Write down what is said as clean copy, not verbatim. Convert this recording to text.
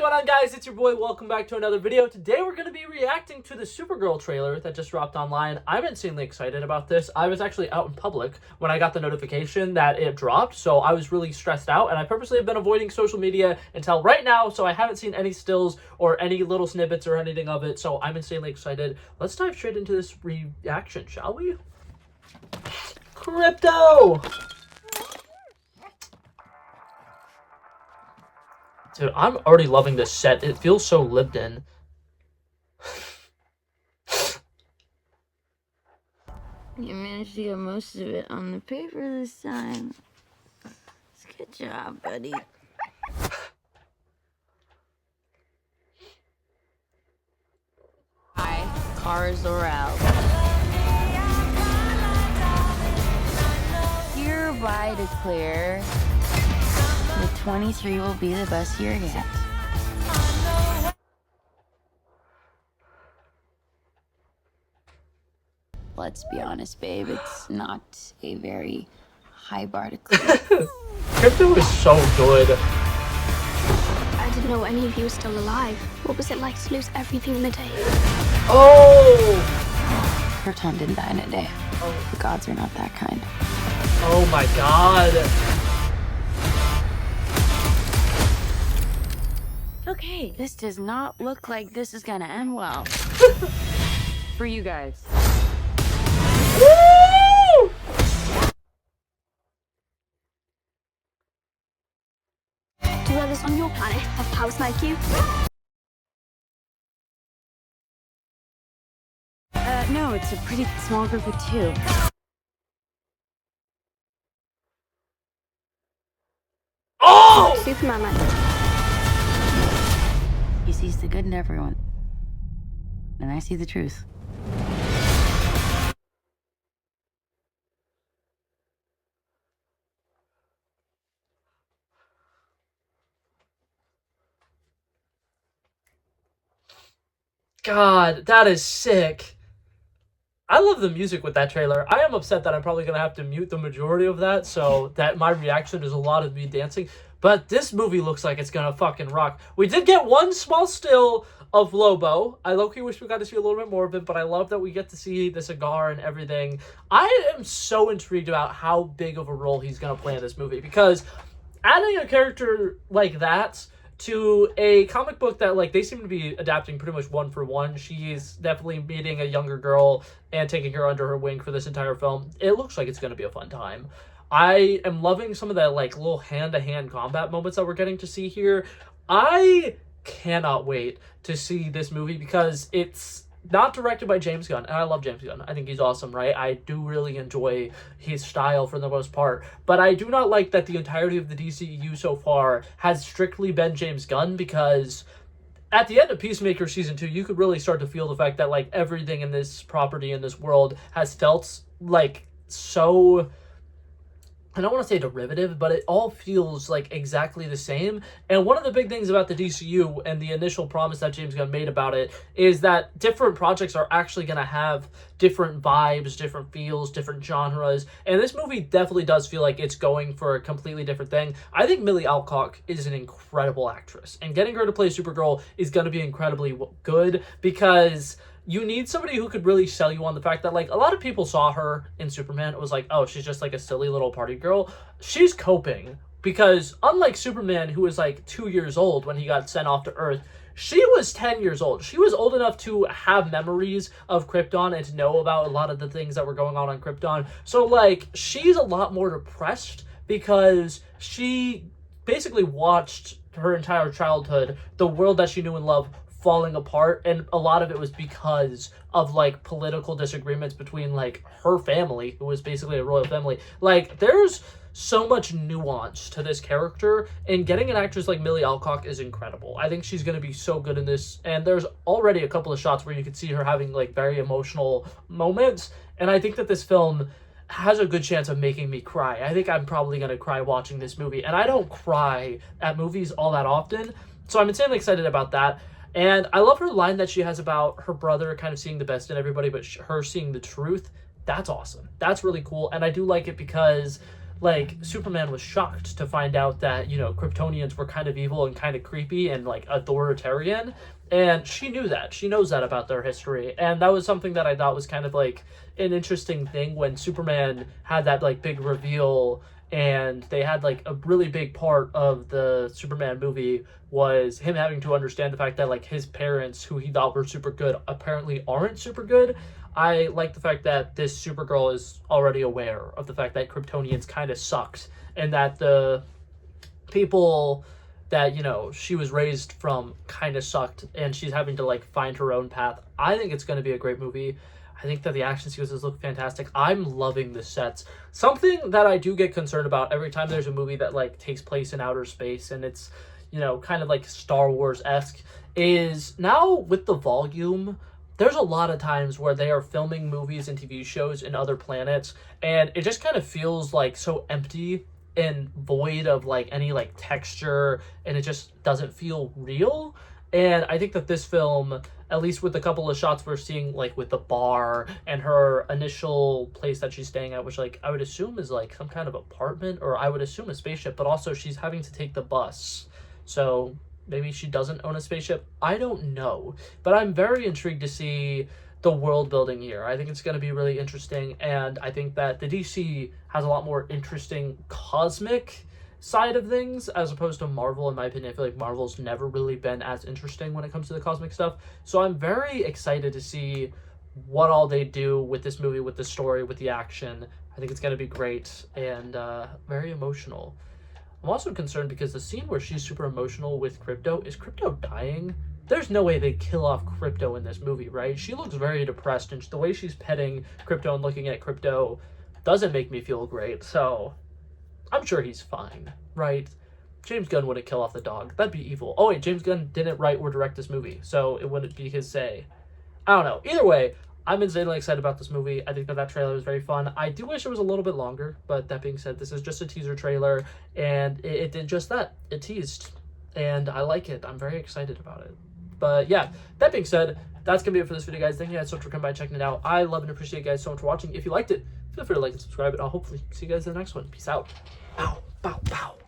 going on, guys? It's your boy. Welcome back to another video. Today we're going to be reacting to the Supergirl trailer that just dropped online. I'm insanely excited about this. I was actually out in public when I got the notification that it dropped, so I was really stressed out, and I purposely have been avoiding social media until right now, so I haven't seen any stills or any little snippets or anything of it, so I'm insanely excited. Let's dive straight into this reaction, shall we? Crypto! Dude, I'm already loving this set. It feels so lived in. You managed to get most of it on the paper this time. Good job, buddy. Hi, cars are out. Hereby declare the 23 will be the best year yet. Let's be honest, babe, it's not a very high bar to clear. Crypto is so good. I didn't know any of you were still alive. What was it like to lose everything in a day? Oh! Krypton didn't die in a day. Oh. The gods are not that kind. Oh my god. Okay, this does not look like this is gonna end well. For you guys. Woo! Do others on your planet have powers like you? No, it's a pretty small group of two. Oh! Superman like. He sees the good in everyone. And I see the truth. God, that is sick. I love the music with that trailer. I am upset that I'm probably going to have to mute the majority of that, so that my reaction is a lot of me dancing. But this movie looks like it's going to fucking rock. We did get one small still of Lobo. I low-key wish we got to see a little bit more of it, but I love that we get to see the cigar and everything. I am so intrigued about how big of a role he's going to play in this movie, because adding a character like that to a comic book that, like, they seem to be adapting pretty much one for one. She's definitely meeting a younger girl and taking her under her wing for this entire film. It looks like it's going to be a fun time. I am loving some of the, like, little hand-to-hand combat moments that we're getting to see here. I cannot wait to see this movie because it's not directed by James Gunn, and I love James Gunn. I think he's awesome, right? I do really enjoy his style for the most part, but I do not like that the entirety of the DCEU so far has strictly been James Gunn, because at the end of Peacemaker Season 2, you could really start to feel the fact that, like, everything in this property, in this world, has felt, like, so, I don't want to say derivative, but it all feels like exactly the same. And one of the big things about the DCU and the initial promise that James Gunn made about it is that different projects are actually going to have different vibes, different feels, different genres. And this movie definitely does feel like it's going for a completely different thing. I think Millie Alcock is an incredible actress, and getting her to play Supergirl is going to be incredibly good, because you need somebody who could really sell you on the fact that, like, a lot of people saw her in Superman. It was like, oh, she's just like a silly little party girl. She's coping, because unlike Superman, who was like 2 years old when he got sent off to Earth, she was 10 years old. She was old enough to have memories of Krypton and to know about a lot of the things that were going on Krypton. So, like, she's a lot more depressed because she basically watched her entire childhood, the world that she knew and loved, falling apart, and a lot of it was because of, like, political disagreements between, like, her family, who was basically a royal family. Like, there's so much nuance to this character, and getting an actress like Millie Alcock is incredible. I think she's going to be so good in this, and there's already a couple of shots where you can see her having, like, very emotional moments, and I think that this film has a good chance of making me cry. I think I'm probably going to cry watching this movie, and I don't cry at movies all that often, so I'm insanely excited about that. And I love her line that she has about her brother kind of seeing the best in everybody, but her seeing the truth. That's awesome. That's really cool. And I do like it because like Superman was shocked to find out that, you know, Kryptonians were kind of evil and kind of creepy and like authoritarian. And she knew that. She knows that about their history. And that was something that I thought was kind of like an interesting thing when Superman had that like big reveal, and they had like a really big part of the Superman movie was him having to understand the fact that like his parents, who he thought were super good, apparently aren't super good. I like the fact that this Supergirl is already aware of the fact that Kryptonians kind of sucked, and that the people that, you know, she was raised from kind of sucked, and she's having to like find her own path. I think it's going to be a great movie. I think that the action sequences look fantastic. I'm loving the sets. Something that I do get concerned about every time there's a movie that like takes place in outer space and it's, you know, kind of like Star Wars-esque, is now with the volume, there's a lot of times where they are filming movies and TV shows in other planets, and it just kind of feels like so empty and void of like any like texture, and it just doesn't feel real. And I think that this film, at least with a couple of shots we're seeing, like with the bar and her initial place that she's staying at, which like I would assume is like some kind of apartment, or I would assume a spaceship, but also she's having to take the bus. So maybe she doesn't own a spaceship. I don't know. But I'm very intrigued to see the world building here. I think it's going to be really interesting, and I think that the DC has a lot more interesting cosmic side of things as opposed to Marvel. In my opinion, I feel like Marvel's never really been as interesting when it comes to the cosmic stuff. So I'm very excited to see what all they do with this movie, with the story, with the action. I think it's going to be great and very emotional. I'm also concerned because the scene where she's super emotional with Krypto, is Krypto dying? There's no way they kill off Krypto in this movie, right? She looks very depressed, and the way she's petting Krypto and looking at Krypto doesn't make me feel great. So I'm sure he's fine, right? James Gunn wouldn't kill off the dog. That'd be evil. Oh wait, James Gunn didn't write or direct this movie, so it wouldn't be his say. I don't know. Either way, I'm insanely excited about this movie. I think that trailer was very fun. I do wish it was a little bit longer, but that being said, this is just a teaser trailer, and it did just that. It teased, and I like it. I'm very excited about it. But yeah, that being said, that's going to be it for this video, guys. Thank you guys so much for coming by and checking it out. I love and appreciate you guys so much for watching. If you liked it, feel free to like and subscribe, and I'll hopefully see you guys in the next one. Peace out. Bow, bow, bow.